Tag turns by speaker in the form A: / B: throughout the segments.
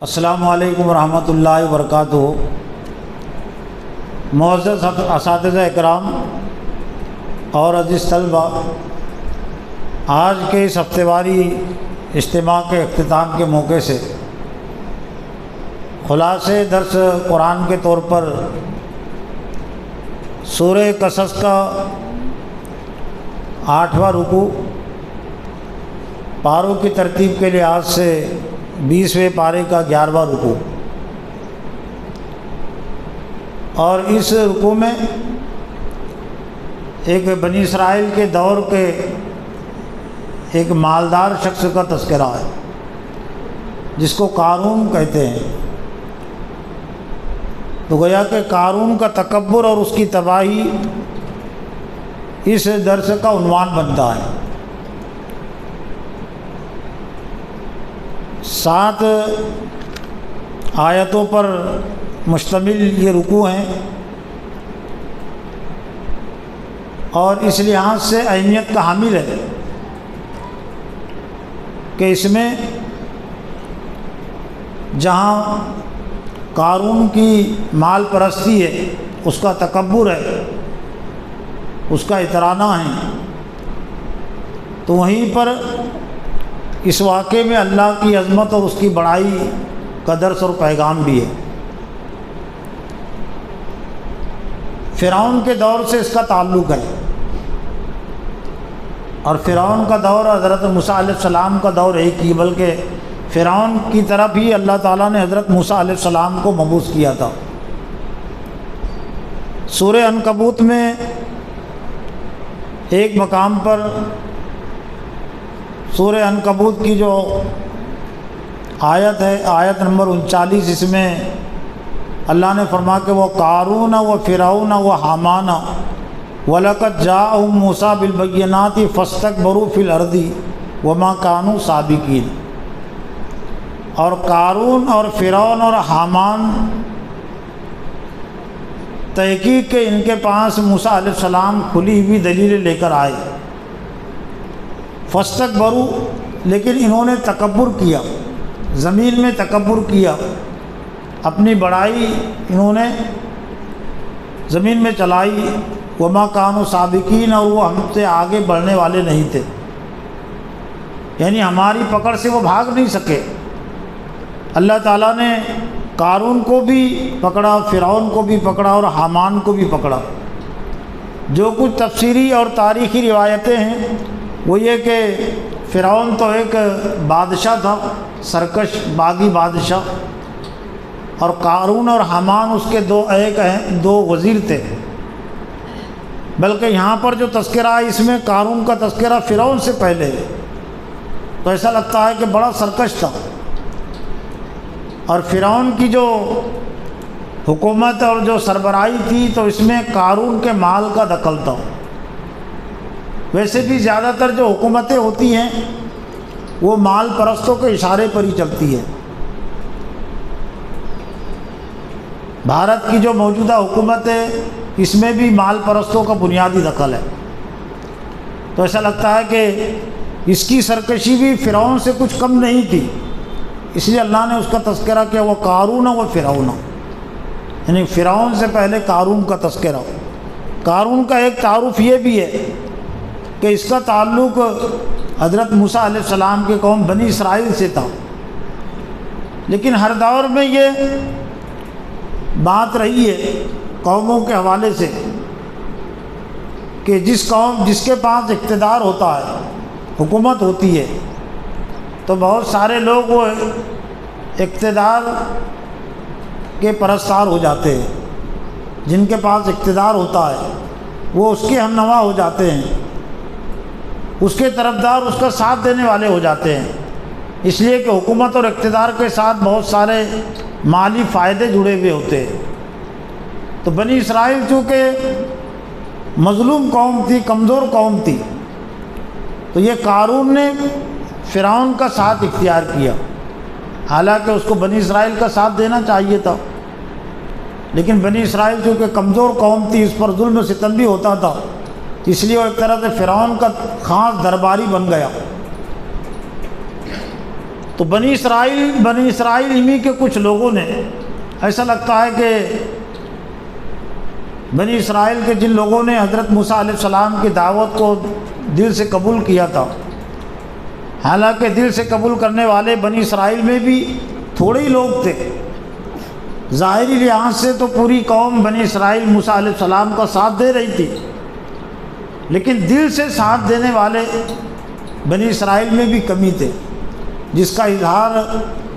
A: السلام علیکم ورحمۃ اللہ وبرکاتہ۔ معزز اساتذہ اکرام اور عزیز طلبہ، آج کے اس ہفتے واری اجتماع کے اختتام کے موقع سے خلاصے درس قرآن کے طور پر سورہ قصص کا 8واں رکوع پاروں کی ترتیب کے لحاظ سے 20ویں پارے کا 11واں رکوع، اور اس رکوع میں ایک بنی اسرائیل کے دور کے ایک مالدار شخص کا تذکرہ ہے جس کو قارون کہتے ہیں۔ تو گویا کہ قارون کا تکبر اور اس کی تباہی اس درس کا عنوان بنتا ہے۔ 7 آیتوں پر مشتمل یہ رکوع ہیں، اور اس لحاظ سے اہمیت کا حامل ہے کہ اس میں جہاں قارون کی مال پرستی ہے، اس کا تکبر ہے، اس کا اطرانہ ہے، تو وہیں پر اس واقعے میں اللہ کی عظمت اور اس کی بڑائی کا درس اور پیغام بھی ہے۔ فرعون کے دور سے اس کا تعلق ہے، اور فرعون کا دور حضرت موسیٰ علیہ السلام کا دور ایک ہی، بلکہ فرعون کی طرف ہی اللہ تعالیٰ نے حضرت موسیٰ علیہ السلام کو مبعوث کیا تھا۔ سورہ عنکبوت میں ایک مقام پر سورہ عنکبوت کی جو آیت ہے، آیت نمبر 39، اس میں اللہ نے فرمایا کہ وہ قارون و فرعون و حامان وَلَقَدْ جَاءَهُم مُوسَىٰ بِالْبَيِّنَاتِ فَاسْتَكْبَرُوا فِي الْأَرْضِ وَمَا كَانُوا سَابِقِينَ۔ اور قارون اور فرعون اور حامان تحقیق کہ ان کے پاس موسیٰ علیہ السلام کھلی ہوئی دلیلیں لے کر آئے، فاستکبروا، لیکن انہوں نے تکبر کیا، زمین میں تکبر کیا، اپنی بڑائی انہوں نے زمین میں چلائی، وما کانوا سابقین، اور وہ ہم سے آگے بڑھنے والے نہیں تھے، یعنی ہماری پکڑ سے وہ بھاگ نہیں سکے۔ اللہ تعالیٰ نے قارون کو بھی پکڑا، فرعون کو بھی پکڑا، اور حامان کو بھی پکڑا۔ جو کچھ تفسیری اور تاریخی روایتیں ہیں وہ یہ کہ فرعون تو ایک بادشاہ تھا، سرکش باغی بادشاہ، اور قارون اور حامان اس کے دو وزیر تھے۔ بلکہ یہاں پر جو تذکرہ ہے اس میں قارون کا تذکرہ فرعون سے پہلے ہے، تو ایسا لگتا ہے کہ بڑا سرکش تھا، اور فرعون کی جو حکومت اور جو سربراہی تھی تو اس میں قارون کے مال کا دخل تھا۔ ویسے بھی زیادہ تر جو حکومتیں ہوتی ہیں وہ مال پرستوں کے اشارے پر ہی چلتی ہے۔ بھارت کی جو موجودہ حکومت ہے اس میں بھی مال پرستوں کا بنیادی دخل ہے، تو ایسا لگتا ہے کہ اس کی سرکشی بھی فرعون سے کچھ کم نہیں تھی، اس لیے اللہ نے اس کا تذکرہ کیا، وہ قارون و فرعون، یعنی فرعون سے پہلے قارون کا تذکرہ۔ قارون کا ایک تعارف یہ بھی ہے کہ اس کا تعلق حضرت موسیٰ علیہ السلام کے قوم بنی اسرائیل سے تھا، لیکن ہر دور میں یہ بات رہی ہے قوموں کے حوالے سے کہ جس کے پاس اقتدار ہوتا ہے، حکومت ہوتی ہے، تو بہت سارے لوگ وہ اقتدار کے پرستار ہو جاتے ہیں، جن کے پاس اقتدار ہوتا ہے وہ اس کے ہم نوا ہو جاتے ہیں، اس کے طرفدار، اس کا ساتھ دینے والے ہو جاتے ہیں، اس لیے کہ حکومت اور اقتدار کے ساتھ بہت سارے مالی فائدے جڑے ہوئے ہوتے ہیں۔ تو بنی اسرائیل چونکہ مظلوم قوم تھی، کمزور قوم تھی، تو یہ قارون نے فرعون کا ساتھ اختیار کیا، حالانکہ اس کو بنی اسرائیل کا ساتھ دینا چاہیے تھا، لیکن بنی اسرائیل چونکہ کمزور قوم تھی، اس پر ظلم و ستم بھی ہوتا تھا، اس لیے وہ ایک طرح سے فرعون کا خاص درباری بن گیا۔ تو بنی اسرائیل ہی کے کچھ لوگوں نے، ایسا لگتا ہے کہ بنی اسرائیل کے جن لوگوں نے حضرت موسیٰ علیہ السلام کی دعوت کو دل سے قبول کیا تھا، حالانکہ دل سے قبول کرنے والے بنی اسرائیل میں بھی تھوڑے ہی لوگ تھے، ظاہری لحاظ سے تو پوری قوم بنی اسرائیل موسیٰ علیہ السلام کا ساتھ دے رہی تھی، لیکن دل سے ساتھ دینے والے بنی اسرائیل میں بھی کمی تھے، جس کا اظہار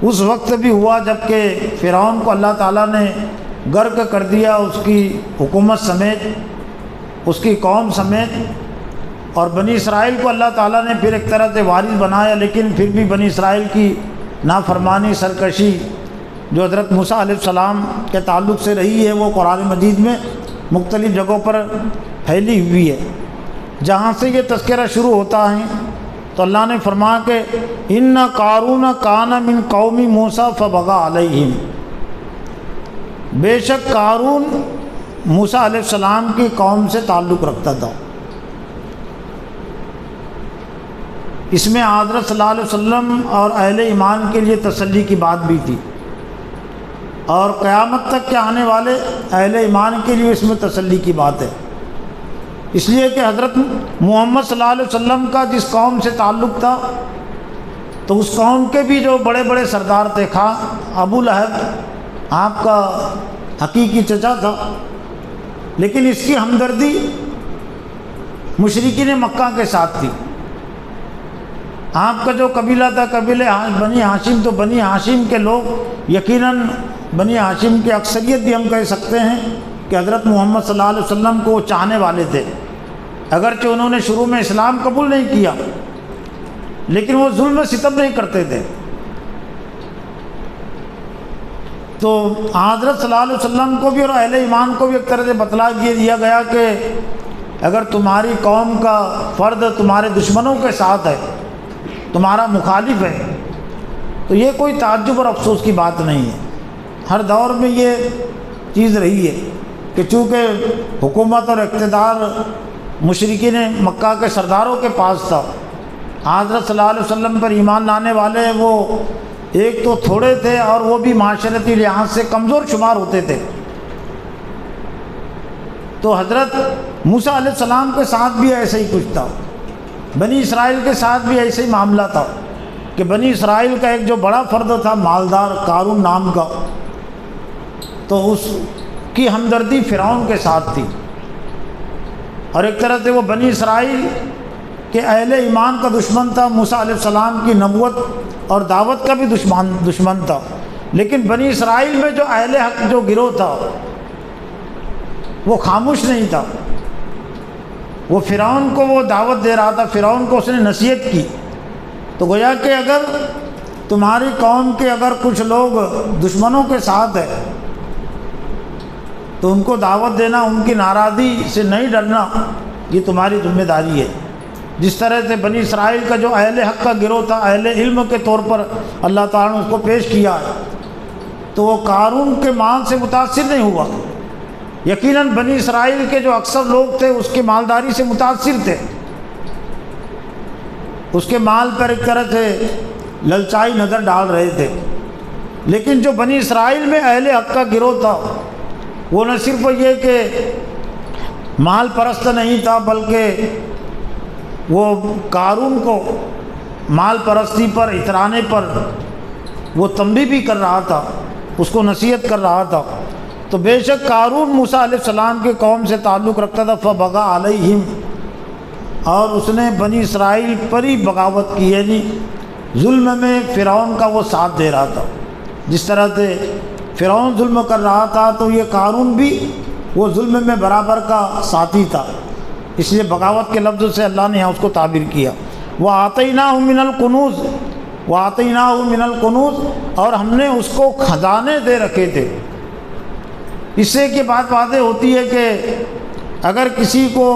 A: اس وقت بھی ہوا جب کہ فرعون کو اللہ تعالیٰ نے غرق کر دیا، اس کی حکومت سمیت، اس کی قوم سمیت، اور بنی اسرائیل کو اللہ تعالیٰ نے پھر ایک طرح سے وارث بنایا، لیکن پھر بھی بنی اسرائیل کی نافرمانی، سرکشی جو حضرت موسیٰ علیہ السلام کے تعلق سے رہی ہے، وہ قرآن مجید میں مختلف جگہوں پر پھیلی ہوئی ہے۔ جہاں سے یہ تذکرہ شروع ہوتا ہے تو اللہ نے فرمایا کہ ان قارون کان من قوم موسیٰ فبغی علیہم، بے شک قارون موسیٰ علیہ السلام کی قوم سے تعلق رکھتا تھا۔ اس میں حضرت صلی اللہ علیہ وسلم اور اہل ایمان کے لیے تسلی کی بات بھی تھی، اور قیامت تک کے آنے والے اہل ایمان کے لیے اس میں تسلی کی بات ہے، اس لیے کہ حضرت محمد صلی اللہ علیہ وسلم کا جس قوم سے تعلق تھا تو اس قوم کے بھی جو بڑے بڑے سردار تھے، ابو لہب آپ کا حقیقی چچا تھا، لیکن اس کی ہمدردی مشرکین مکہ کے ساتھ تھی۔ آپ کا جو قبیلہ تھا، قبیلہ بنی ہاشم، تو بنی ہاشم کے لوگ یقیناً بنی ہاشم کی اکثریت بھی ہم کہہ سکتے ہیں کہ حضرت محمد صلی اللہ علیہ وسلم کو وہ چاہنے والے تھے، اگرچہ انہوں نے شروع میں اسلام قبول نہیں کیا، لیکن وہ ظلم و ستم نہیں کرتے تھے۔ تو حضرت صلی اللہ علیہ وسلم کو بھی اور اہل ایمان کو بھی ایک طرح سے بتلا دیا گیا کہ اگر تمہاری قوم کا فرد تمہارے دشمنوں کے ساتھ ہے، تمہارا مخالف ہے، تو یہ کوئی تعجب اور افسوس کی بات نہیں ہے۔ ہر دور میں یہ چیز رہی ہے کہ چونکہ حکومت اور اقتدار مشرکین مکہ کے سرداروں کے پاس تھا، حضرت صلی اللہ علیہ وسلم پر ایمان لانے والے وہ ایک تو تھوڑے تھے، اور وہ بھی معاشرتی لحاظ سے کمزور شمار ہوتے تھے۔ تو حضرت موسیٰ علیہ السلام کے ساتھ بھی ایسا ہی کچھ تھا، بنی اسرائیل کے ساتھ بھی ایسے ہی معاملہ تھا کہ بنی اسرائیل کا ایک جو بڑا فرد تھا مالدار قارون نام کا، تو اس کی ہمدردی فرعون کے ساتھ تھی، اور ایک طرح سے وہ بنی اسرائیل کہ اہل ایمان کا دشمن تھا، موسیٰ علیہ السلام کی نبوت اور دعوت کا بھی دشمن تھا، لیکن بنی اسرائیل میں جو اہل حق جو گروہ تھا وہ خاموش نہیں تھا، وہ فرعون کو وہ دعوت دے رہا تھا، فرعون کو اس نے نصیحت کی۔ تو گویا کہ اگر تمہاری قوم کے اگر کچھ لوگ دشمنوں کے ساتھ ہے تو ان کو دعوت دینا، ان کی ناراضی سے نہیں ڈرنا، یہ تمہاری ذمہ داری ہے۔ جس طرح سے بنی اسرائیل کا جو اہل حق کا گروہ تھا، اہل علم کے طور پر اللہ تعالیٰ نے اس کو پیش کیا ہے، تو وہ قارون کے مال سے متاثر نہیں ہوا، یقیناً بنی اسرائیل کے جو اکثر لوگ تھے اس کی مالداری سے متاثر تھے، اس کے مال پر ایک طرح سے للچائی نظر ڈال رہے تھے، لیکن جو بنی اسرائیل میں اہل حق کا گروہ تھا وہ نہ صرف یہ کہ مال پرست نہیں تھا، بلکہ وہ قارون کو مال پرستی پر، اترانے پر وہ تنبیہ بھی کر رہا تھا، اس کو نصیحت کر رہا تھا۔ تو بے شک قارون موسیٰ علیہ السلام کے قوم سے تعلق رکھتا تھا، فبغی علیہم، اور اس نے بنی اسرائیل پر ہی بغاوت کی، یعنی ظلم میں فرعون کا وہ ساتھ دے رہا تھا۔ جس طرح سے فرعون ظلم کر رہا تھا تو یہ قارون بھی وہ ظلم میں برابر کا ساتھی تھا، اس لیے بغاوت کے لفظ سے اللہ نے یہاں اس کو تعبیر کیا۔ وَآتَيْنَاهُ مِنَ الْكُنُوزِ، وَآتَيْنَاهُ مِنَ الْكُنُوزِ، اور ہم نے اس کو خزانے دے رکھے تھے۔ اس سے یہ بات واضح ہوتی ہے کہ اگر کسی کو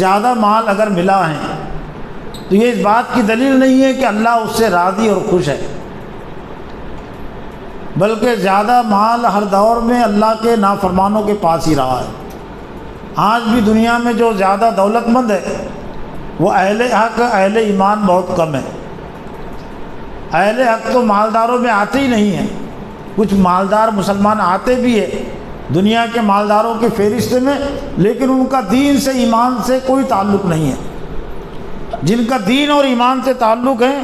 A: زیادہ مال اگر ملا ہے تو یہ اس بات کی دلیل نہیں ہے کہ اللہ اس سے راضی اور خوش ہے، بلکہ زیادہ مال ہر دور میں اللہ کے نافرمانوں کے پاس ہی رہا ہے۔ آج بھی دنیا میں جو زیادہ دولت مند ہے وہ اہل حق، اہل ایمان بہت کم ہے۔ اہل حق تو مالداروں میں آتے ہی نہیں ہیں، کچھ مالدار مسلمان آتے بھی ہیں دنیا کے مالداروں کے فہرست میں، لیکن ان کا دین سے ایمان سے کوئی تعلق نہیں ہے۔ جن کا دین اور ایمان سے تعلق ہے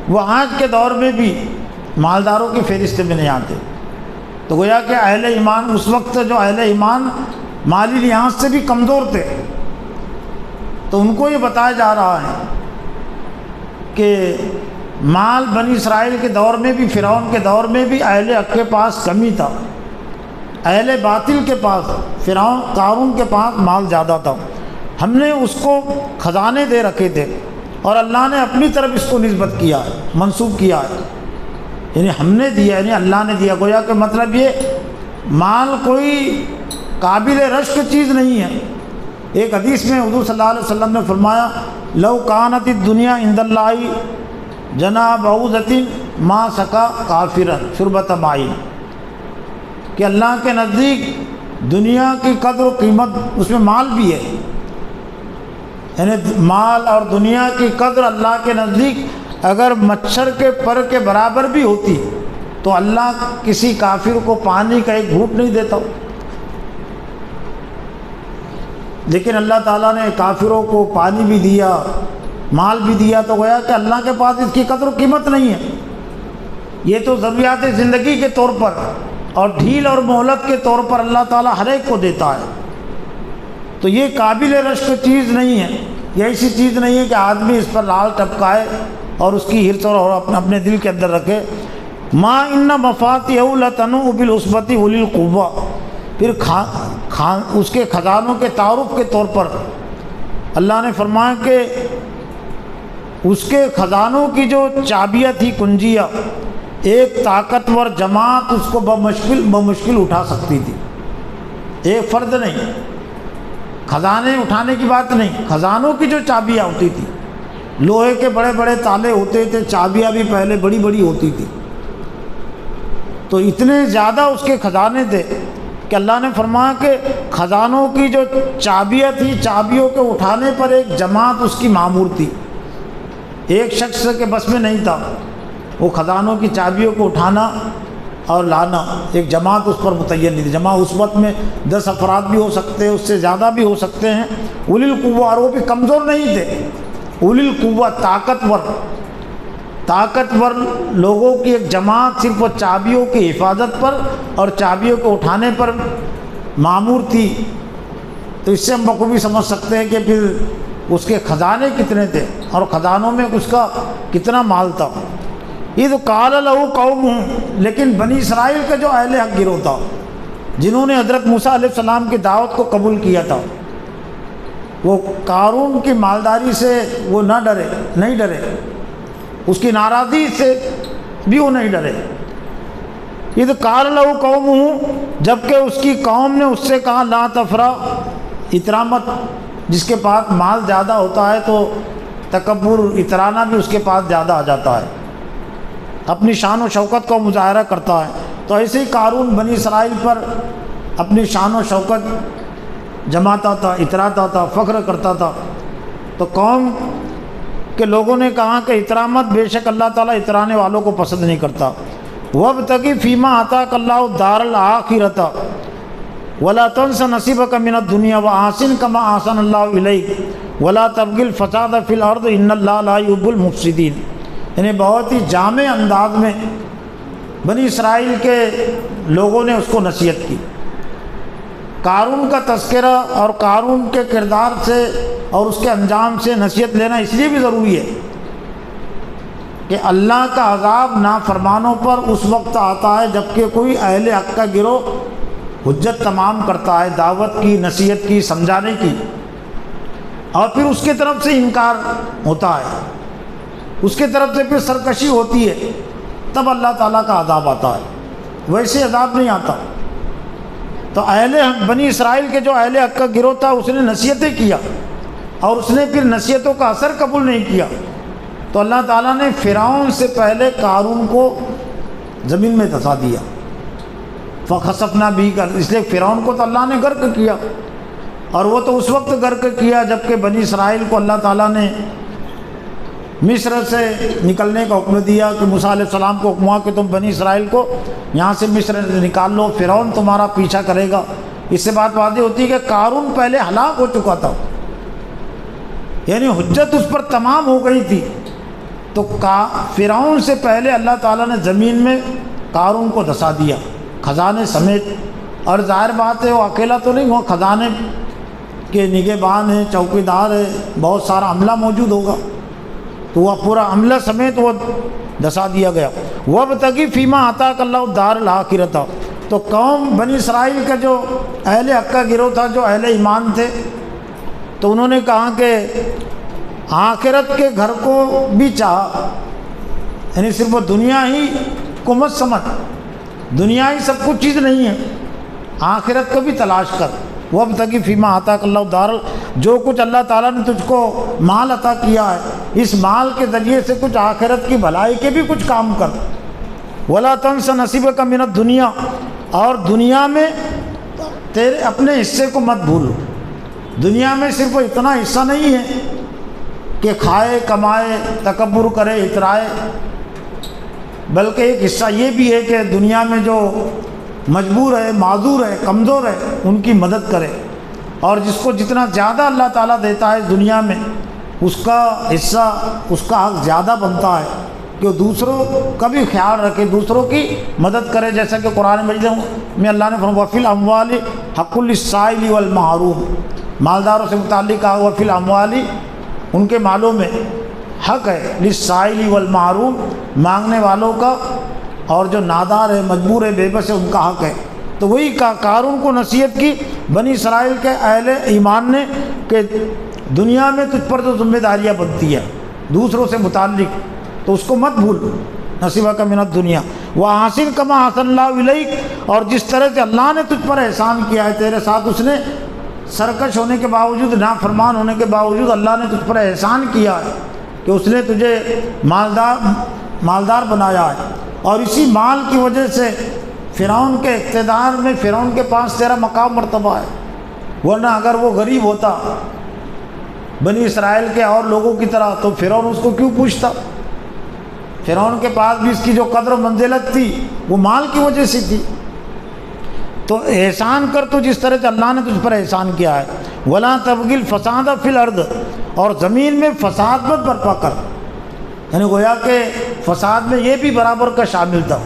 A: وہ آج کے دور میں بھی مالداروں کی فہرست میں نہیں آتے۔ تو گویا کہ اہل ایمان اس وقت جو اہل ایمان مالی لحاظ سے بھی کمزور تھے، تو ان کو یہ بتایا جا رہا ہے کہ مال بنی اسرائیل کے دور میں بھی، فرعون کے دور میں بھی اہل حق کے پاس کمی تھا، اہل باطل کے پاس، فرعون قارون کے پاس مال زیادہ تھا۔ ہم نے اس کو خزانے دے رکھے تھے اور اللہ نے اپنی طرف اس کو نسبت کیا ہے، منسوب کیا ہے، یعنی ہم نے دیا، یعنی اللہ نے دیا۔ گویا کہ مطلب یہ مال کوئی قابل رشک چیز نہیں ہے۔ ایک حدیث میں حضور صلی اللہ علیہ وسلم نے فرمایا لو کانت الدنیا عند اللہ جناح بعوضۃ ما سقا کافرا شربۃ ماء، کہ اللہ کے نزدیک دنیا کی قدر و قیمت، اس میں مال بھی ہے، یعنی مال اور دنیا کی قدر اللہ کے نزدیک اگر مچھر کے پر کے برابر بھی ہوتی تو اللہ کسی کافر کو پانی کا ایک گھونٹ نہیں دیتا۔ لیکن اللہ تعالیٰ نے کافروں کو پانی بھی دیا، مال بھی دیا، تو گویا کہ اللہ کے پاس اس کی قدر و قیمت نہیں ہے۔ یہ تو ضروریات زندگی کے طور پر اور ڈھیل اور مہلت کے طور پر اللہ تعالیٰ ہر ایک کو دیتا ہے، تو یہ قابل رشک چیز نہیں ہے، یہ ایسی چیز نہیں ہے کہ آدمی اس پر لال ٹپکائے اور اس کی حرص اور اپنے دل کے اندر رکھے۔ ما ان مفاتیح لتنوء بالعصبۃ اولی القوہ، پھر اس کے خزانوں کے تعارف کے طور پر اللہ نے فرمایا کہ اس کے خزانوں کی جو چابیاں تھی، کنجیاں، ایک طاقتور جماعت اس کو بمشکل اٹھا سکتی تھی، ایک فرد نہیں۔ خزانے اٹھانے کی بات نہیں، خزانوں کی جو چابیاں ہوتی تھی، لوہے کے بڑے بڑے تالے ہوتے تھے، چابیاں بھی پہلے بڑی بڑی ہوتی تھی، تو اتنے زیادہ اس کے خزانے تھے کہ اللہ نے فرمایا کہ خزانوں کی جو چابیاں تھیں، چابیوں کے اٹھانے پر ایک جماعت اس کی معمور تھی، ایک شخص کے بس میں نہیں تھا وہ خزانوں کی چابیوں کو اٹھانا اور لانا، ایک جماعت اس پر متعین نہیں تھی۔ جماعت اس وقت میں 10 افراد بھی ہو سکتے ہیں، اس سے زیادہ بھی ہو سکتے ہیں۔ اولی القوہ، اور وہ بھی کمزور نہیں تھے، اولی القوہ طاقتور لوگوں کی ایک جماعت صرف وہ چابیوں کی حفاظت پر اور چابیوں کو اٹھانے پر معمور تھی۔ تو اس سے ہم بخوبی سمجھ سکتے ہیں کہ پھر اس کے خزانے کتنے تھے اور خزانوں میں اس کا کتنا مال تھا۔ اذ قال له قومه، لیکن بنی اسرائیل کا جو اہل حق گروہ تھا، جنہوں نے حضرت موسیٰ علیہ السلام کی دعوت کو قبول کیا تھا، وہ قارون کی مالداری سے وہ نہیں ڈرے، اس کی ناراضی سے بھی وہ نہیں ڈرے۔ اذ قال له قومه، جبکہ اس کی قوم نے اس سے کہا لا تفرح، اترا مت۔ جس کے پاس مال زیادہ ہوتا ہے تو تکبر، اترانا بھی اس کے پاس زیادہ آ جاتا ہے، اپنی شان و شوکت کا مظاہرہ کرتا ہے۔ تو ایسے ہی قارون بنی اسرائیل پر اپنی شان و شوکت جماتا تھا، اتراتا تھا، فخر کرتا تھا۔ تو قوم کے لوگوں نے کہا کہ اترا مت، بے شک اللہ تعالیٰ اترانے والوں کو پسند نہیں کرتا۔ وابتغ فیما آتاک اللہ الدار الآخرۃ ولا تنس نصیبک من الدنیا واحسن کما احسن اللہ الیک ولا تبغ الفساد فی الارض ان اللہ لا یحب المفسدین۔ یعنی بہت ہی جامع انداز میں بنی اسرائیل کے لوگوں نے اس کو نصیحت کی۔ قارون کا تذکرہ اور قارون کے کردار سے اور اس کے انجام سے نصیحت لینا اس لیے بھی ضروری ہے کہ اللہ کا عذاب نافرمانوں پر اس وقت آتا ہے جب کہ کوئی اہل حق کا گروہ حجت تمام کرتا ہے، دعوت کی، نصیحت کی، سمجھانے کی، اور پھر اس کے طرف سے انکار ہوتا ہے، اس کے طرف سے پھر سرکشی ہوتی ہے، تب اللہ تعالیٰ کا عذاب آتا ہے، ویسے عذاب نہیں آتا۔ تو اہل حق بنی اسرائیل کے جو اہل حق کا گروہ تھا اس نے نصیحتیں کیا اور اس نے پھر نصیحتوں کا اثر قبول نہیں کیا، تو اللہ تعالیٰ نے فرعون سے پہلے قارون کو زمین میں دھسا دیا، فخسفنا بھی کر، اس لیے فرعون کو تو اللہ نے غرق کیا، اور وہ تو اس وقت غرق کیا جب کہ بنی اسرائیل کو اللہ تعالیٰ نے مصر سے نکلنے کا حکم دیا کہ موسیٰ علیہ السلام کو حکم ہوا کہ تم بنی اسرائیل کو یہاں سے مصر نکال لو، فرعون تمہارا پیچھا کرے گا۔ اس سے بات واضح ہوتی ہے کہ قارون پہلے ہلاک ہو چکا تھا، یعنی حجت اس پر تمام ہو گئی تھی۔ تو فرعون سے پہلے اللہ تعالیٰ نے زمین میں قارون کو دھسا دیا خزانے سمیت، اور ظاہر بات ہے وہ اکیلا تو نہیں ہوا، خزانے کے نگہبان ہیں، چوکیدار ہے، بہت سارا عملہ موجود ہوگا، تو وہ پورا عملہ سمیت وہ دھسا دیا گیا۔ وابتغی فیما آتاک اللہ الدار الآخرۃ، تو قوم بنی اسرائیل کا جو اہل حق کا گروہ تھا، جو اہل ایمان تھے، تو انہوں نے کہا کہ آخرت کے گھر کو بھی چاہا، یعنی صرف وہ دنیا ہی کو مت سمجھ، دنیا ہی سب کچھ چیز نہیں ہے، آخرت کو بھی تلاش کر۔ وابتغی فیما آتاک اللہ الدار، جو کچھ اللہ تعالیٰ نے تجھ کو مال عطا کیا ہے، اس مال کے ذریعے سے کچھ آخرت کی بھلائی کے بھی کچھ کام کر۔ ولا تنس نصیبک من الدنیا، اور دنیا میں تیرے اپنے حصے کو مت بھول۔ دنیا میں صرف اتنا حصہ نہیں ہے کہ کھائے کمائے تکبر کرے اترائے، بلکہ ایک حصہ یہ بھی ہے کہ دنیا میں جو مجبور ہے، معذور ہے، کمزور ہے، ان کی مدد کرے، اور جس کو جتنا زیادہ اللہ تعالیٰ دیتا ہے دنیا میں، اس کا حصہ، اس کا حق زیادہ بنتا ہے کہ وہ دوسروں کا بھی خیال رکھے، دوسروں کی مدد کرے، جیسا کہ قرآن مجید میں اللہ نے فرمایا وَفِي الْأَمْوَالِ حَقٌّ لِلسَّائِلِ وَالْمَحْرُومِ، مالداروں سے متعلق کہا وَفِي الْأَمْوَالِ، ان کے مالوں میں حق ہے، لِلسَّائِلِ وَالْمَحْرُومِ، مانگنے والوں کا اور جو نادار ہے، مجبور ہے، بے بس ہے، ان کا حق ہے۔ تو وہی قارون کو نصیحت کی بنی اسرائیل کے اہل ایمان نے کہ دنیا میں تجھ پر جو ذمہ داریاں بنتی ہے دوسروں سے متعلق، تو اس کو مت بھول، نصیبک من الدنیا وَأَحْسِنْ كَمَا أَحْسَنَ اللَّهُ إِلَيْكَ، اور جس طرح سے اللہ نے تجھ پر احسان کیا ہے تیرے ساتھ، اس نے سرکش ہونے کے باوجود، نافرمان ہونے کے باوجود اللہ نے تجھ پر احسان کیا ہے کہ اس نے تجھے مالدار بنایا ہے، اور اسی مال کی وجہ سے فرعون کے اقتدار میں، فرعون کے پاس تیرا مقام مرتبہ ہے، ورنہ اگر وہ غریب ہوتا بنی اسرائیل کے اور لوگوں کی طرح تو فرعون اس کو کیوں پوچھتا؟ فرعون کے پاس بھی اس کی جو قدر و منزلت تھی وہ مال کی وجہ سے تھی۔ تو احسان کر تو جس طرح سے اللہ نے تجھ پر احسان کیا ہے، وَلَا تَبْغِ الْفَسَادَ فِي الْأَرْضِ، اور زمین میں فساد مت برپا کر، یعنی گویا کہ فساد میں یہ بھی برابر کا شامل تھا۔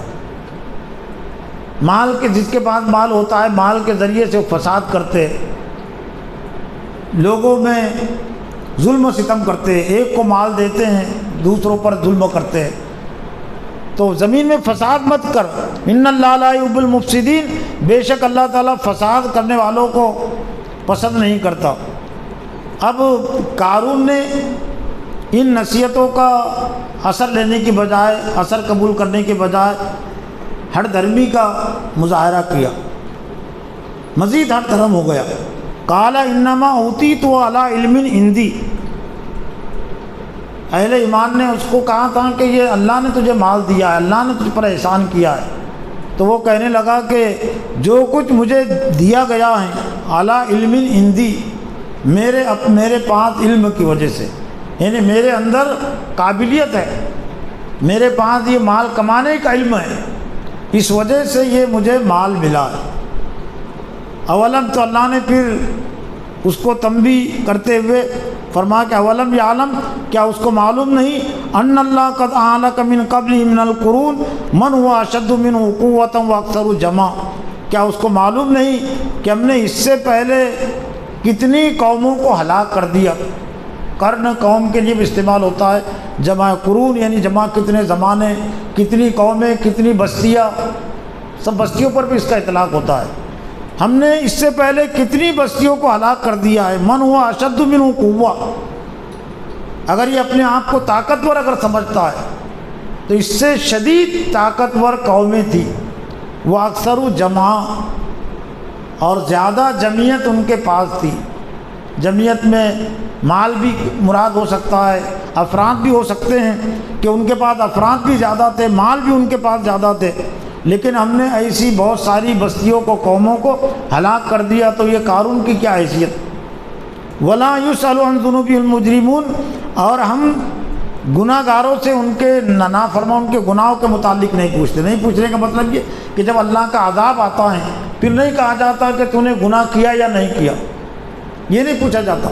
A: مال کے، جس کے پاس مال ہوتا ہے، مال کے ذریعے سے وہ فساد کرتے، لوگوں میں ظلم و ستم کرتے، ایک کو مال دیتے ہیں دوسروں پر ظلم کرتے ہیں، تو زمین میں فساد مت کر۔ ان اللہ لا یحب المفسدین، بے شک اللہ تعالیٰ فساد کرنے والوں کو پسند نہیں کرتا۔ اب قارون نے ان نصیحتوں کا اثر لینے کی بجائے، اثر قبول کرنے کے بجائے ہر دھرمی کا مظاہرہ کیا، مزید ہر دھرم ہو گیا۔ قال انما اوتیت علی علم عندی، اہل ایمان نے اس کو کہا تھا کہ یہ اللہ نے تجھے مال دیا ہے، اللہ نے تجھ پر احسان کیا ہے، تو وہ کہنے لگا کہ جو کچھ مجھے دیا گیا ہے علی علم عندی، میرے پاس علم کی وجہ سے، یعنی میرے اندر قابلیت ہے، میرے پاس یہ مال کمانے کا علم ہے، اس وجہ سے یہ مجھے مال ملا ہے۔ اولم، تو اللہ نے پھر اس کو تنبیہ کرتے ہوئے فرمایا کہ اولم یعلم، کیا اس کو معلوم نہیں، ان اللہ قد اہلک من قبلہ من القرون من هو اشد منہ قوۃ واکثر جمع، کیا اس کو معلوم نہیں کہ ہم نے اس سے پہلے کتنی قوموں کو ہلاک کر دیا۔ قرن قوم کے لیے بھی استعمال ہوتا ہے، جمع قرون یعنی جمع کتنے زمانے، کتنی قومیں، کتنی بستیاں، سب بستیوں پر بھی اس کا اطلاق ہوتا ہے۔ ہم نے اس سے پہلے کتنی بستیوں کو ہلاک کر دیا ہے۔ من ہوا اشد منہ قوہ، اگر یہ اپنے آپ کو طاقتور اگر سمجھتا ہے تو اس سے شدید طاقتور قومیں تھیں، وہ اکثر جمع، اور زیادہ جمعیت ان کے پاس تھی۔ جمعیت میں مال بھی مراد ہو سکتا ہے، افراد بھی ہو سکتے ہیں کہ ان کے پاس افراد بھی زیادہ تھے، مال بھی ان کے پاس زیادہ تھے، لیکن ہم نے ایسی بہت ساری بستیوں کو، قوموں کو ہلاک کر دیا۔ تو یہ قارون کی کیا حیثیت؟ وَلَا يُسْأَلُ عَنْ ذُنُوبِ الْمُجْرِمُونَ، اور ہم گناہ گاروں سے ان کے نافرمان ان کے گناہوں کے متعلق نہیں پوچھتے. نہیں پوچھنے کا مطلب یہ کہ جب اللہ کا عذاب آتا ہے پھر نہیں کہا جاتا کہ تو نے گناہ کیا یا نہیں کیا، یہ نہیں پوچھا جاتا.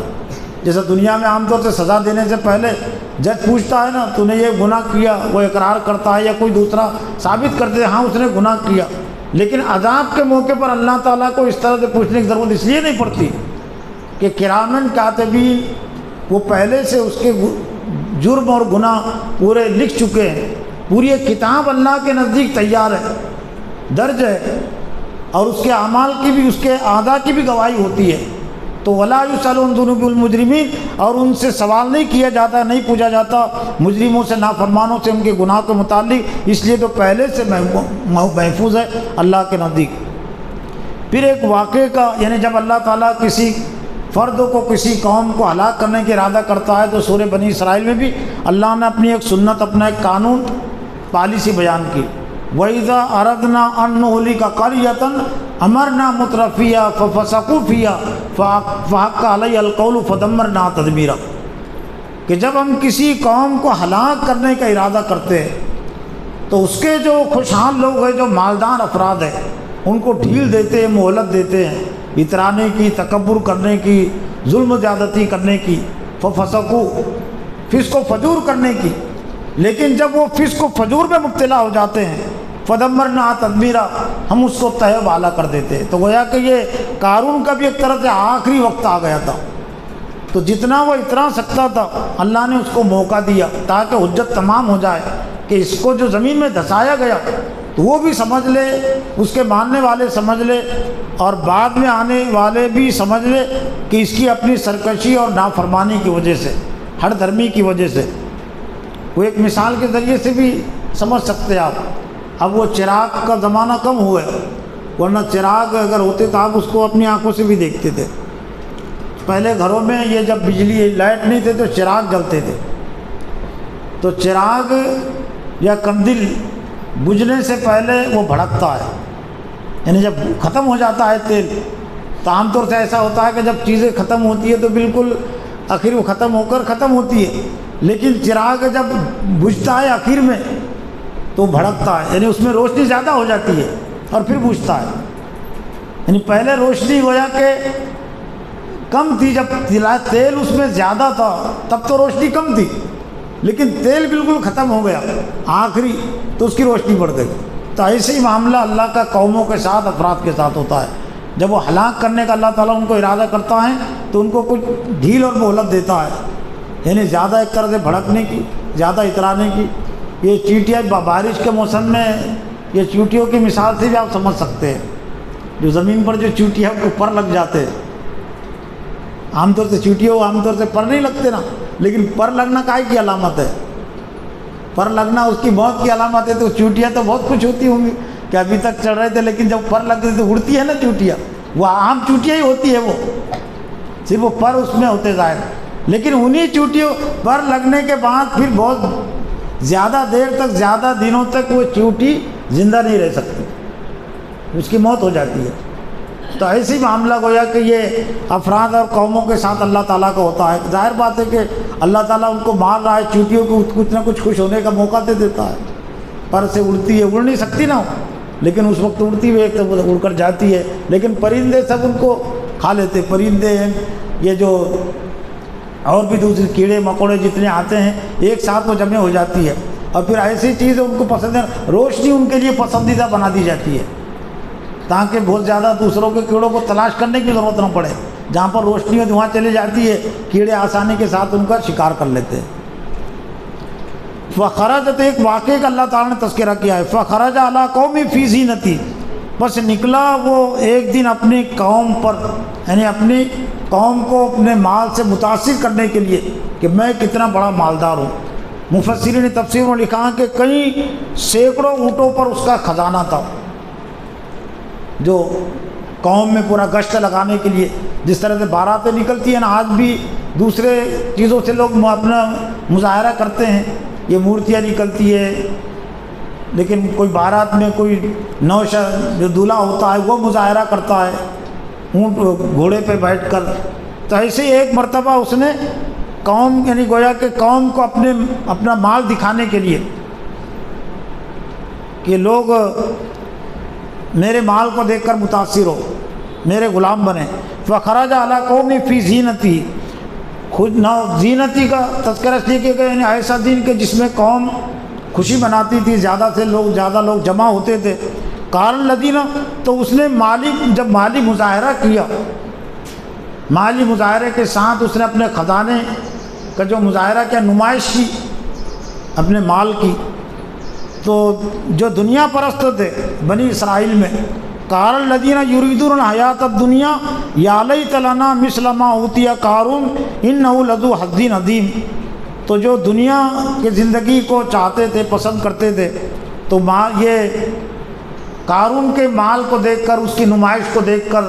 A: جیسے دنیا میں عام طور سے سزا دینے سے پہلے جج پوچھتا ہے نا تو نے یہ گناہ کیا، وہ اقرار کرتا ہے یا کوئی دوسرا ثابت کرتے ہیں ہاں اس نے گناہ کیا. لیکن عذاب کے موقع پر اللہ تعالیٰ کو اس طرح سے پوچھنے کی ضرورت اس لیے نہیں پڑتی کہ کرامن کاتبین وہ پہلے سے اس کے جرم اور گناہ پورے لکھ چکے ہیں. پوری ایک کتاب اللہ کے نزدیک تیار ہے، درج ہے، اور اس کے اعمال کی بھی، اس کے اعضاء کی بھی گواہی ہوتی ہے. تو ولا یسأل عن ذنوب المجرمین، اور ان سے سوال نہیں کیا جاتا، نہیں پوچھا جاتا مجرموں سے، نافرمانوں سے ان کے گناہ کے متعلق، اس لیے تو پہلے سے محفوظ ہے اللہ کے نزدیک. پھر ایک واقعے کا، یعنی جب اللہ تعالیٰ کسی فرد کو، کسی قوم کو ہلاک کرنے کا ارادہ کرتا ہے تو سورہ بنی اسرائیل میں بھی اللہ نے اپنی ایک سنت، اپنا ایک قانون، پالیسی بیان کی. وَإِذَا أَرَدْنَا أَن نُهْلِكَ قَرْيَةً أَمَرْنَا مُتْرَفِيهَا فَفَسَقُوا فِيهَا فَحَقَّ عَلَيْهَا الْقَوْلُ فَدَمَّرْنَاهَا تَدْمِيرًا. کہ جب ہم کسی قوم کو ہلاک کرنے کا ارادہ کرتے ہیں تو اس کے جو خوشحال لوگ ہیں، جو مالدار افراد ہیں، ان کو ڈھیل دیتے ہیں، مہلت دیتے ہیں اترانے کی، تکبر کرنے کی، ظلم و زیادتی کرنے کی، فَفَسَقُوا فسق و فجور کرنے کی. لیکن جب وہ فسق و فجور میں مبتلا ہو جاتے ہیں فَدَمَّرْنَاهَا تَدْمِيرًا، ہم اس کو تہہ بالا کر دیتے ہیں. تو گویا کہ یہ قارون کا بھی ایک طرح سے آخری وقت آ گیا تھا. تو جتنا وہ اترا سکتا تھا اللہ نے اس کو موقع دیا تاکہ حجت تمام ہو جائے کہ اس کو جو زمین میں دھسایا گیا تو وہ بھی سمجھ لے، اس کے ماننے والے سمجھ لے، اور بعد میں آنے والے بھی سمجھ لے کہ اس کی اپنی سرکشی اور نافرمانی کی وجہ سے، ہر دھرمی کی وجہ سے. وہ ایک مثال کے ذریعے سے بھی سمجھ سکتے ہیں آپ. اب وہ چراغ کا زمانہ کم ہوا ہے، ورنہ چراغ اگر ہوتے تو آپ اس کو اپنی آنکھوں سے بھی دیکھتے تھے. پہلے گھروں میں یہ جب بجلی لائٹ نہیں تھے تو چراغ جلتے تھے. تو چراغ یا کندل بجھنے سے پہلے وہ بھڑکتا ہے، یعنی جب ختم ہو جاتا ہے تیل. تو عام طور سے ایسا ہوتا ہے کہ جب چیزیں ختم ہوتی ہے تو بالکل آخر وہ ختم ہو کر ختم ہوتی ہے، لیکن چراغ جب بجھتا ہے آخر میں تو بھڑکتا ہے، یعنی اس میں روشنی زیادہ ہو جاتی ہے اور پھر بجھتا ہے. یعنی پہلے روشنی گویا کہ کم تھی، جب تیل اس میں زیادہ تھا تب تو روشنی کم تھی، لیکن تیل بالکل ختم ہو گیا آخری تو اس کی روشنی بڑھ گئی. تو ایسے ہی معاملہ اللہ کا قوموں کے ساتھ، افراد کے ساتھ ہوتا ہے. جب وہ ہلاک کرنے کا اللہ تعالیٰ ان کو ارادہ کرتا ہے تو ان کو کچھ ڈھیل اور مہلت دیتا ہے، یعنی زیادہ ایک طرح سے بھڑکنے کی، زیادہ اترانے کی. یہ چیونٹیاں بارش کے موسم میں، یہ چیونٹیوں کی مثال سے بھی آپ سمجھ سکتے ہیں. جو زمین پر جو چیونٹیاں کو پر لگ جاتے ہیں، عام طور سے چیونٹیوں عام طور سے پر نہیں لگتے نا، لیکن پر لگنا کائے کی علامت ہے؟ پر لگنا اس کی موت کی علامت ہے. تو چیونٹیاں تو بہت کچھ ہوتی ہوں گی کہ ابھی تک چڑھ رہے تھے، لیکن جب پر لگتے تو اڑتی ہے نا چیونٹیاں. وہ عام چیونٹیاں ہی ہوتی ہے، وہ صرف وہ پر اس میں ہوتے ظاہر. لیکن انہی چیونٹیوں پر لگنے کے بعد پھر بہت زیادہ دیر تک، زیادہ دنوں تک وہ چیونٹی زندہ نہیں رہ سکتی، اس کی موت ہو جاتی ہے. تو ایسی معاملہ گویا کہ یہ افراد اور قوموں کے ساتھ اللہ تعالیٰ کا ہوتا ہے. ظاہر بات ہے کہ اللہ تعالیٰ ان کو مار رہا ہے، چیونٹیوں کو کچھ نہ کچھ خوش ہونے کا موقع دے دیتا ہے. پر سے اڑتی ہے، اڑ نہیں سکتی نا، لیکن اس وقت اڑتی ہوئی ایک تو اڑ کر جاتی ہے. لیکن پرندے سب ان کو کھا لیتے. پرندے ہیں، یہ جو اور بھی دوسرے کیڑے مکوڑے جتنے آتے ہیں ایک ساتھ وہ جمع ہو جاتی ہے. اور پھر ایسی چیزیں ان کو پسند ہے، روشنی ان کے لیے پسندیدہ بنا دی جاتی ہے تاکہ بہت زیادہ دوسروں کے کیڑوں کو تلاش کرنے کی ضرورت نہ پڑے. جہاں پر روشنی وہاں چلی جاتی ہے، کیڑے آسانی کے ساتھ ان کا شکار کر لیتے ہیں. فخرج، تو ایک واقعے کا اللہ تعالیٰ نے تذکرہ کیا ہے. فخرج علی قوم فی زینتی، بس نکلا وہ ایک دن اپنی قوم پر، یعنی اپنی قوم کو اپنے مال سے متاثر کرنے کے لیے کہ میں کتنا بڑا مالدار ہوں. مفسرین نے تفسیر میں لکھا کہ کئی سینکڑوں اونٹوں پر اس کا خزانہ تھا، جو قوم میں پورا گشت لگانے کے لیے. جس طرح سے باراتیں نکلتی ہیں نا، آج بھی دوسرے چیزوں سے لوگ اپنا مظاہرہ کرتے ہیں، یہ مورتیاں نکلتی ہے، لیکن کوئی بارات میں کوئی نوشہ جو دولہا ہوتا ہے وہ مظاہرہ کرتا ہے اونٹ گھوڑے پہ بیٹھ کر. تو ایسے ایک مرتبہ اس نے قوم یعنی گویا کہ قوم کو اپنا مال دکھانے کے لیے کہ لوگ میرے مال کو دیکھ کر متاثر ہو، میرے غلام بنے۔ فخرج علی قوم فی زینتی، خود نہ زینتی کا تذکرہ اس لیے کہ یعنی ایسا دین کہ جس میں قوم خوشی مناتی تھی، زیادہ لوگ جمع ہوتے تھے۔ قال الذین، تو اس نے جب مالی مظاہرہ کیا، مالی مظاہرے کے ساتھ اس نے اپنے خزانے کا جو مظاہرہ کیا، نمائش کی اپنے مال کی، تو جو دنیا پرست تھے بنی اسرائیل میں، قال الذین یریدون الحیاۃ الدنیا یا لیت لنا مثل ما اوتی قارون انہ لذو حظ عظیم، تو جو دنیا کی زندگی کو چاہتے تھے، پسند کرتے تھے، تو یہ قارون کے مال کو دیکھ کر، اس کی نمائش کو دیکھ کر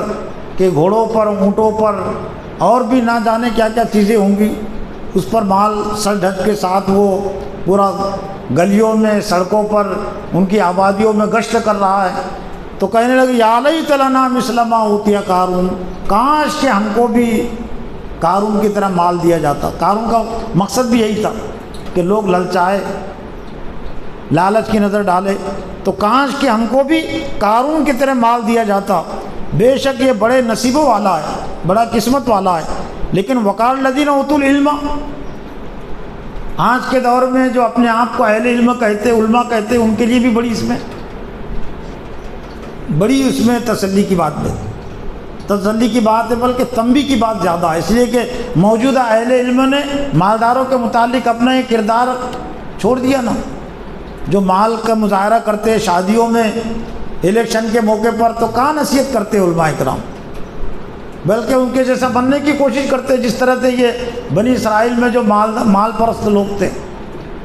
A: کہ گھوڑوں پر، اونٹوں پر اور بھی نہ جانے کیا کیا چیزیں ہوں گی، اس پر مال سر ڈھک کے ساتھ وہ پورا گلیوں میں، سڑکوں پر، ان کی آبادیوں میں گشت کر رہا ہے، تو کہنے لگے یا لیت لنا مثل ما اوتی قارون، کاش کہ ہم کو بھی قارون کی طرح مال دیا جاتا۔ قارون کا مقصد بھی یہی تھا کہ لوگ للچائے، لالچ کی نظر ڈالے، تو کاش کہ ہم کو بھی قارون کی طرح مال دیا جاتا، بے شک یہ بڑے نصیبوں والا ہے، بڑا قسمت والا ہے۔ لیکن وقال الذین اوتوا العلم، آج کے دور میں جو اپنے آپ کو اہل علم کہتے، علماء کہتے، ان کے لیے بھی بڑی اس میں تسلی کی بات ہے، تسلی کی بات ہے، بلکہ تنبیہ کی بات زیادہ ہے، اس لیے کہ موجودہ اہل علم نے مالداروں کے متعلق اپنا یہ کردار چھوڑ دیا نا، جو مال کا مظاہرہ کرتے شادیوں میں، الیکشن کے موقع پر، تو کہاں نصیحت کرتے علماء کرام، بلکہ ان کے جیسا بننے کی کوشش کرتے، جس طرح سے یہ بنی اسرائیل میں جو مال پرست لوگ تھے۔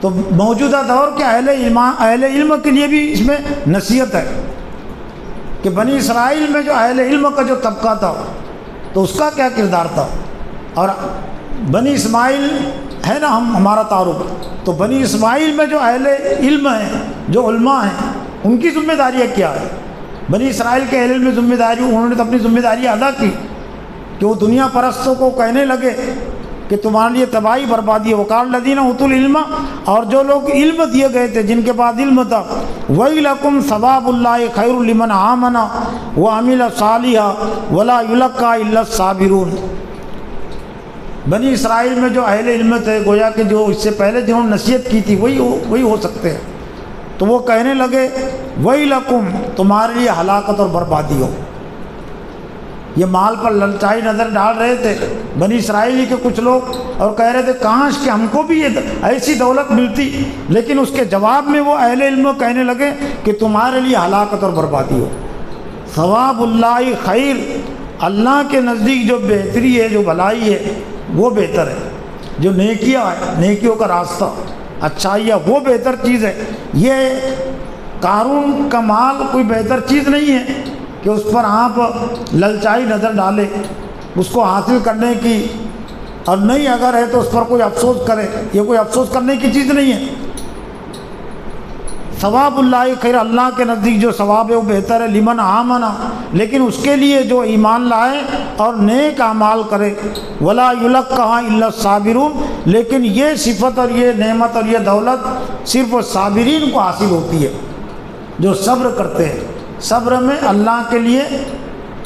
A: تو موجودہ دور کے اہل علم کے لیے بھی اس میں نصیحت ہے کہ بنی اسرائیل میں جو اہل علم کا جو طبقہ تھا تو اس کا کیا کردار تھا، اور بنی اسماعیل ہے نا ہمارا تعارف، تو بنی اسماعیل میں جو اہل علم ہیں، جو علماء ہیں، ان کی ذمہ داریاں کیا ہے؟ بنی اسرائیل کے اہل علم ذمہ داری، انہوں نے تو اپنی ذمہ داری ادا کی کہ وہ دنیا پرستوں کو کہنے لگے کہ تمہارے لیے تباہی بربادی ہے۔ وقال الذین اوتوا العلم، اور جو لوگ علم دیے گئے تھے، جن کے پاس علم تھا، ویلکم ثواب اللہ خیر لمن آمن وعمل صالحا ولا یلقی الا الصابرون۔ بنی اسرائیل میں جو اہل علم تھے، گویا کہ جو اس سے پہلے جنہوں نے نصیحت کی تھی وہی ہو سکتے ہیں، تو وہ کہنے لگے ویلکم، تمہارے لیے ہلاکت اور بربادی ہو۔ یہ مال پر للچائی نظر ڈال رہے تھے بنی اسرائیل کے کچھ لوگ، اور کہہ رہے تھے کاش کہ ہم کو بھی یہ ایسی دولت ملتی، لیکن اس کے جواب میں وہ اہل علم کہنے لگے کہ تمہارے لیے ہلاکت اور بربادی ہو۔ ثواب اللہ خیر، اللہ کے نزدیک جو بہتری ہے، جو بھلائی ہے، وہ بہتر ہے، جو نیکیاں ہے، نیکیوں کا راستہ، اچھائیاں، وہ بہتر چیز ہے۔ یہ قارون کا مال کوئی بہتر چیز نہیں ہے کہ اس پر آپ للچائی نظر ڈالیں، اس کو حاصل کرنے کی، اور نہیں اگر ہے تو اس پر کوئی افسوس کرے، یہ کوئی افسوس کرنے کی چیز نہیں ہے۔ ثواب اللہ خیر، اللہ کے نزدیک جو ثواب ہے وہ بہتر ہے، لمن آمنا، لیکن اس کے لیے جو ایمان لائے اور نیک اعمال کرے، ولا یلقی الا الصابرون، لیکن یہ صفت اور یہ نعمت اور یہ دولت صرف صابرین کو حاصل ہوتی ہے، جو صبر کرتے ہیں، صبر میں اللہ کے لیے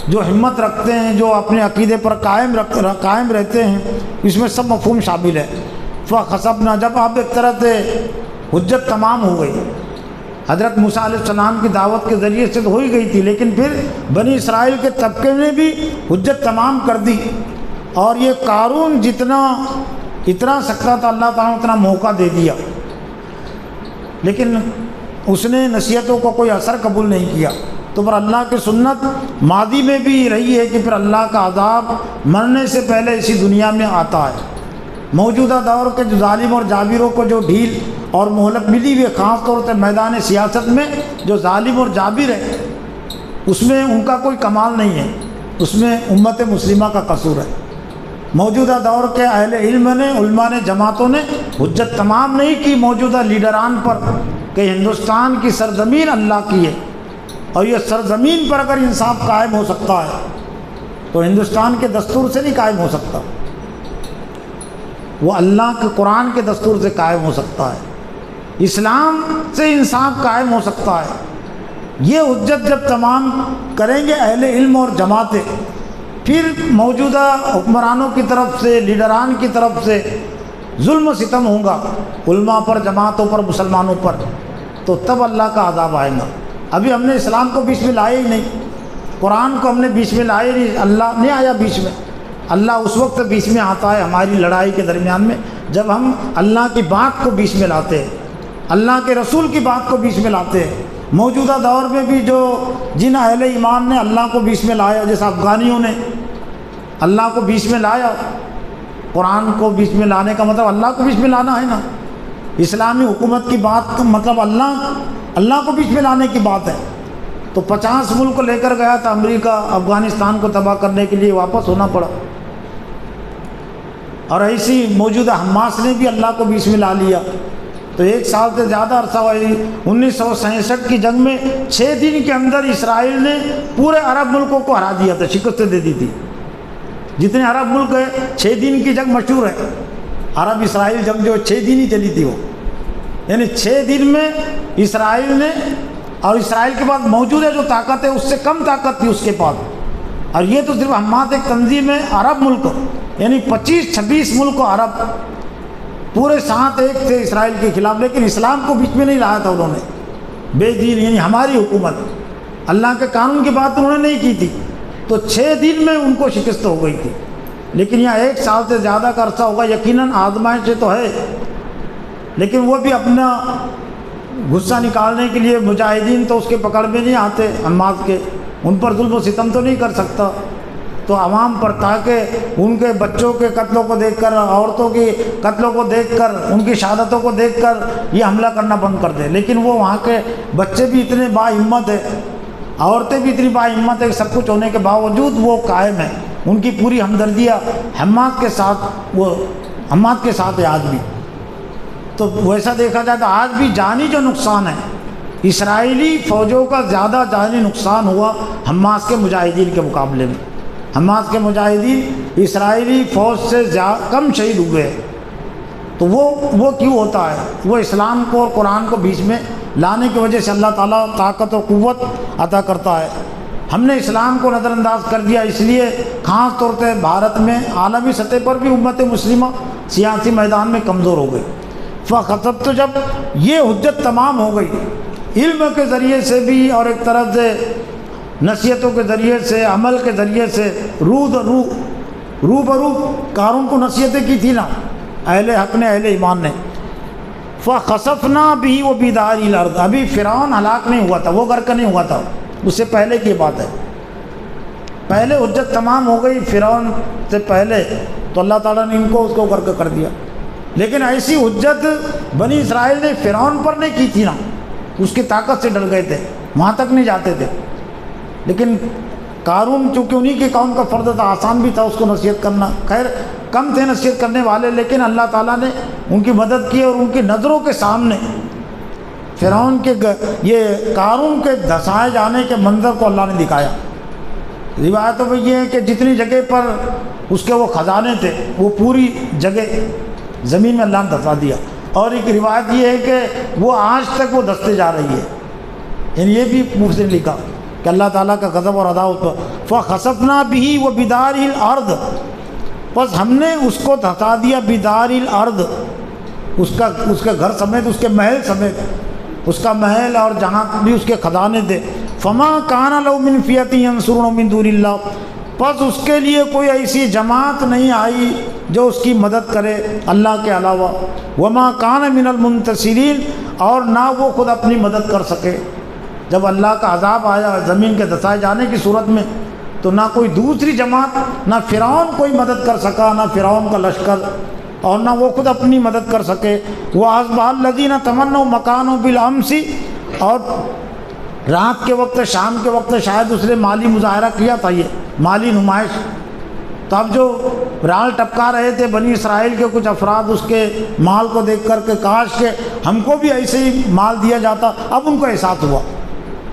A: جو ہمت رکھتے ہیں، جو اپنے عقیدے پر قائم رہتے ہیں، اس میں سب مفہوم شامل ہے۔ فخسفنا، جب اب ایک طرح سے حجت تمام ہو گئی، حضرت موسیٰ علیہ السلام کی دعوت کے ذریعے سے تو ہو ہی گئی تھی، لیکن پھر بنی اسرائیل کے طبقے نے بھی حجت تمام کر دی، اور یہ قارون اتنا سکتا تھا، اللہ تعالیٰ نے اتنا موقع دے دیا، لیکن اس نے نصیحتوں کو کوئی اثر قبول نہیں کیا۔ تو پر اللہ کی سنت ماضی میں بھی رہی ہے کہ پھر اللہ کا عذاب مرنے سے پہلے اسی دنیا میں آتا ہے۔ موجودہ دور کے جو ظالم اور جابروں کو جو ڈھیل اور مہلت ملی ہوئی ہے، خاص طور سے میدان سیاست میں جو ظالم اور جابر ہے، اس میں ان کا کوئی کمال نہیں ہے، اس میں امت مسلمہ کا قصور ہے۔ موجودہ دور کے اہل علم نے، علماء نے، جماعتوں نے حجت تمام نہیں کی موجودہ لیڈران پر کہ ہندوستان کی سرزمین اللہ کی ہے، اور یہ سرزمین پر اگر انصاف قائم ہو سکتا ہے تو ہندوستان کے دستور سے نہیں قائم ہو سکتا۔ وہ اللہ کے قرآن کے دستور سے قائم ہو سکتا ہے، اسلام سے انصاف قائم ہو سکتا ہے۔ یہ حجت جب تمام کریں گے اہل علم اور جماعتیں، پھر موجودہ حکمرانوں کی طرف سے، لیڈران کی طرف سے ظلم و ستم ہوگا علماء پر، جماعتوں پر، مسلمانوں پر، تو تب اللہ کا عذاب آئے گا۔ ابھی ہم نے اسلام کو بیچ میں لائے ہی نہیں، قرآن کو ہم نے بیچ میں لائے نہیں، اللہ نہیں آیا بیچ میں۔ اللہ اس وقت بیچ میں آتا ہے ہماری لڑائی کے درمیان میں جب ہم اللہ کی بات کو بیچ میں لاتے ہیں، اللہ کے رسول کی بات کو بیچ میں لاتے ہیں۔ موجودہ دور میں بھی جن اہل ایمان نے اللہ کو بیچ میں لایا، جیسے افغانیوں نے اللہ کو بیچ میں لایا، قرآن کو بیچ میں لانے کا مطلب اللہ کو بیچ میں لانا ہے نا، اسلامی حکومت کی بات کا مطلب اللہ کو بیچ میں لانے کی بات ہے۔ تو 50 ملک کو لے کر گیا تھا امریکہ افغانستان کو تباہ کرنے کے لیے، واپس ہونا پڑا۔ اور ایسی موجودہ حماس نے بھی اللہ کو بیچ میں لا لیا۔ تو 1 سال سے زیادہ عرصہ ہوا۔ 1967 کی جنگ میں 6 دن کے اندر اسرائیل نے پورے عرب ملکوں کو ہرا دیا تھا، شکست دے دی تھی۔ جتنے عرب ملک ہیں، 6 دن کی جنگ مشہور ہے، عرب اسرائیل جنگ جو 6 دن ہی چلی تھی وہ، یعنی 6 دن میں اسرائیل نے، اور اسرائیل کے پاس موجود ہے جو طاقت ہے اس سے کم طاقت تھی اس کے پاس، اور یہ تو صرف حماس ایک تنظیم ہے عرب ملک، یعنی 25-26 ملک عرب پورے ساتھ ایک تھے اسرائیل کے خلاف، لیکن اسلام کو بیچ میں نہیں لایا تھا انہوں نے۔ بے دین یعنی ہماری حکومت، اللہ کے قانون کی بات انہوں نے نہیں کی تھی، تو 6 دن میں ان کو شکست ہو گئی تھی۔ لیکن یہاں 1 سال سے زیادہ کا عرصہ ہوگا، یقیناً آزمائش تو ہے، لیکن وہ بھی اپنا غصہ نکالنے کے لیے مجاہدین تو اس کے پکڑ میں نہیں آتے، حماس کے، ان پر ظلم و ستم تو نہیں کر سکتا، تو عوام پر، تاکہ ان کے بچوں کے قتلوں کو دیکھ کر، عورتوں کی قتلوں کو دیکھ کر، ان کی شہادتوں کو دیکھ کر یہ حملہ کرنا بند کر دے۔ لیکن وہ وہاں کے بچے بھی اتنے با ہمت ہیں، عورتیں بھی اتنی با ہمت ہے، سب کچھ ہونے کے باوجود وہ قائم ہیں، ان کی پوری ہمدردیاں حماس کے ساتھ ہے آج بھی۔ تو ویسا دیکھا جائے تو آج بھی جانی جو نقصان ہے، اسرائیلی فوجوں کا زیادہ جانی نقصان ہوا حماس کے مجاہدین کے مقابلے میں۔ حماس کے مجاہدین اسرائیلی فوج سے کم شہید ہوئے ہیں۔ تو وہ کیوں ہوتا ہے؟ وہ اسلام کو اور قرآن کو بیچ میں لانے کی وجہ سے اللہ تعالیٰ طاقت و قوت عطا کرتا ہے۔ ہم نے اسلام کو نظر انداز کر دیا، اس لیے خاص طور پہ بھارت میں، عالمی سطح پر بھی امت مسلمہ سیاسی میدان میں کمزور ہو گئی۔ فخطب تو جب یہ حجت تمام ہو گئی، علم کے ذریعے سے بھی اور ایک طرف سے نصیحتوں کے ذریعے سے، عمل کے ذریعے سے، روبرو قارون کو نصیحتیں کی تھی نا اہل حق نے، اہل ایمان نے۔ فخسفنا بھی وہ بیداری الارض، ابھی فرعون ہلاک نہیں ہوا تھا، وہ غرق نہیں ہوا تھا، اس سے پہلے کی بات ہے، پہلے حجت تمام ہو گئی فرعون سے پہلے، تو اللہ تعالیٰ نے ان کو اس کو غرق کر دیا۔ لیکن ایسی حجت بنی اسرائیل نے فرعون پر نہیں کی تھی نا، اس کی طاقت سے ڈر گئے تھے، وہاں تک نہیں جاتے تھے۔ لیکن قارون چونکہ انہی کے قوم کا فرد تھا، آسان بھی تھا اس کو نصیحت کرنا، خیر کم تھے نصیحت کرنے والے، لیکن اللہ تعالیٰ نے ان کی مدد کی، اور ان کی نظروں کے سامنے فرعون کے یہ قارون کے دھسائے جانے کے منظر کو اللہ نے دکھایا۔ روایتوں میں یہ ہے کہ جتنی جگہ پر اس کے وہ خزانے تھے، وہ پوری جگہ زمین میں اللہ نے دھسا دیا، اور ایک روایت یہ ہے کہ وہ آج تک وہ دھستے جا رہی ہے، یعنی یہ بھی مفسر نے لکھا کہ اللہ تعالیٰ کا غضب اور عذاب اس پر۔ فخسفنا به وبداره الارض، بس ہم نے اس کو دھسا دیا، بدار الارض، اس کا گھر سمیت، اس کے محل سمیت، اس کا محل اور جہاں بھی اس کے خزانے تھے۔ فما کان له من فئۃ ينصرون من دون اللہ، پس اس کے لیے کوئی ایسی جماعت نہیں آئی جو اس کی مدد کرے اللہ کے علاوہ۔ وما کان من المنتصرین، اور نہ وہ خود اپنی مدد کر سکے۔ جب اللہ کا عذاب آیا زمین کے دھسائے جانے کی صورت میں، تو نہ کوئی دوسری جماعت، نہ فرعون کوئی مدد کر سکا، نہ فرعون کا لشکر، اور نہ وہ خود اپنی مدد کر سکے۔ وَأَصْبَحَ الَّذِينَ تَمَنَّوْا مَكَانَهُ بِالْأَمْسِ، اور رات کے وقت، شام کے وقت شاید اس نے مالی مظاہرہ کیا تھا، یہ مالی نمائش، تو اب جو رال ٹپکا رہے تھے بنی اسرائیل کے کچھ افراد اس کے مال کو دیکھ کر کے، کاش کہ ہم کو بھی ایسے ہی مال دیا جاتا، اب ان کو احساس ہوا،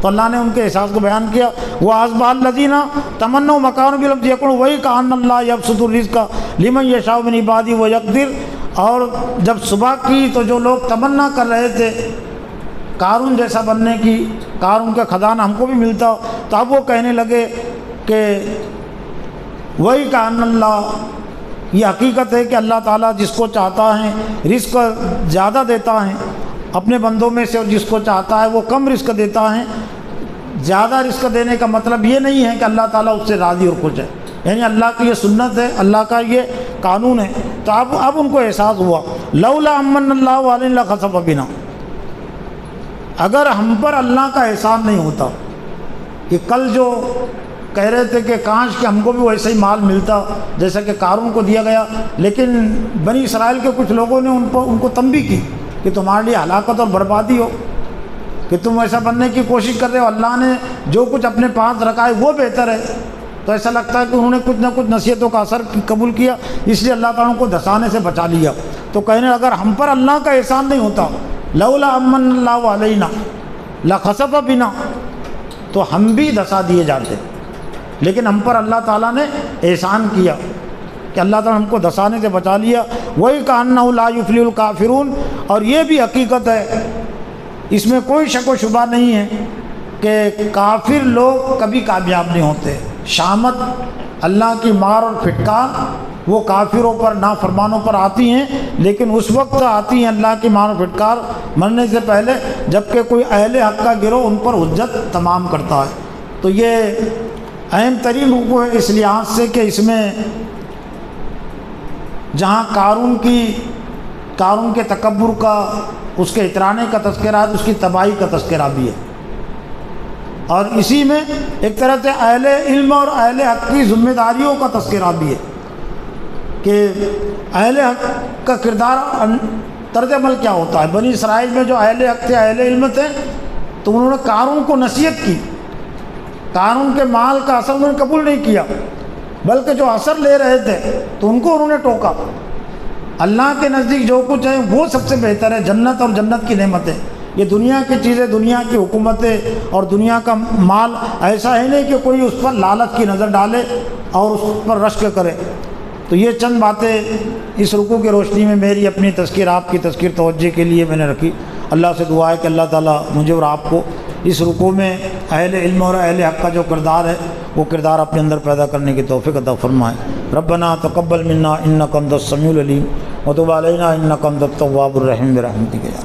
A: تو اللہ نے ان کے احساس کو بیان کیا۔ وَأَصْبَحَ الَّذِينَ تَمَنَّوْا مَكَانَهُ بِالْأَمْسِ يَقُولُونَ وَيْكَأَنَّ اللَّهَ يَبْسُطُ الرِّزْقَ لِمَن يَشَاءُ مِنْ عِبَادِهِ وَيَقْدِرُ، اور جب صبح کی تو جو لوگ تمنا کر رہے تھے قارون جیسا بننے کی، قارون کا خزانہ ہم کو بھی ملتا ہو، تو اب وہ کہنے لگے کہ وہی کان اللہ، یہ حقیقت ہے کہ اللہ تعالیٰ جس کو چاہتا ہے رزق زیادہ دیتا ہے اپنے بندوں میں سے، اور جس کو چاہتا ہے وہ کم رزق دیتا ہے۔ زیادہ رزق دینے کا مطلب یہ نہیں ہے کہ اللہ تعالیٰ اس سے راضی اور خوش ہے، یعنی اللہ کی یہ سنت ہے، اللہ کا یہ قانون ہے۔ تو اب ان کو احساس ہوا لولا امن اللہ علینا لخسف بنا، اگر ہم پر اللہ کا احسان نہیں ہوتا، کہ کل جو کہہ رہے تھے کہ کاش کہ ہم کو بھی ویسا ہی مال ملتا جیسا کہ قارون کو دیا گیا، لیکن بنی اسرائیل کے کچھ لوگوں نے ان کو تنبیہ کی کہ تمہارے لیے ہلاکت اور بربادی ہو کہ تم ایسا بننے کی کوشش کر رہے ہو، اللہ نے جو کچھ اپنے پاس رکھا ہے وہ بہتر ہے۔ تو ایسا لگتا ہے کہ انہوں نے کچھ نہ کچھ نصیحتوں کا اثر قبول کیا، اس لیے اللہ تعالیٰ کو دھسانے سے بچا لیا۔ تو کہنے اگر ہم پر اللہ کا احسان نہیں ہوتا، لولا امن اللہ علینا لخسف بنا، تو ہم بھی دھسا دیے جاتے، لیکن ہم پر اللہ تعالیٰ نے احسان کیا کہ اللہ تعالیٰ ہم کو دھسانے سے بچا لیا۔ وہی کأنہ لا یفلح الکافرون، اور یہ بھی حقیقت ہے، اس میں کوئی شک و شبہ نہیں ہے کہ کافر لوگ کبھی کامیاب نہیں ہوتے۔ شامت اللہ کی مار اور پھٹکار وہ کافروں پر نافرمانوں پر آتی ہیں، لیکن اس وقت آتی ہیں اللہ کی مار اور پھٹکار مرنے سے پہلے جب کہ کوئی اہل حق کا گروہ ان پر حجت تمام کرتا ہے۔ تو یہ اہم ترین رکوع ہے اس لحاظ سے کہ اس میں جہاں قارون کے تکبر کا، اس کے اترانے کا تذکرہ ہے، اس کی تباہی کا تذکرہ بھی ہے، اور اسی میں ایک طرح سے اہل علم اور اہل حق کی ذمہ داریوں کا تذکرہ بھی ہے کہ اہل حق کا کردار طرز عمل کیا ہوتا ہے۔ بنی اسرائیل میں جو اہل حق تھے، اہل علم تھے، تو انہوں نے قارون کو نصیحت کی، قارون کے مال کا اثر انہوں نے قبول نہیں کیا، بلکہ جو اثر لے رہے تھے تو ان کو انہوں نے ٹوکا۔ اللہ کے نزدیک جو کچھ ہے وہ سب سے بہتر ہے، جنت اور جنت کی نعمتیں۔ یہ دنیا کی چیزیں، دنیا کی حکومتیں اور دنیا کا مال ایسا ہے نہیں کہ کوئی اس پر لالچ کی نظر ڈالے اور اس پر رشک کرے۔ تو یہ چند باتیں اس رکوع کی روشنی میں میری اپنی تذکیر، آپ کی تذکیر توجہ کے لیے میں نے رکھی۔ اللہ سے دعا ہے کہ اللہ تعالیٰ مجھے اور آپ کو اس رکوع میں اہل علم اور اہل حق کا جو کردار ہے وہ کردار اپنے اندر پیدا کرنے کی توفیق عطا فرمائے۔ ربنا تقبل منا انک انت السمیع العلیم وتب علینا انک انت التواب الرحیم برحمتک یا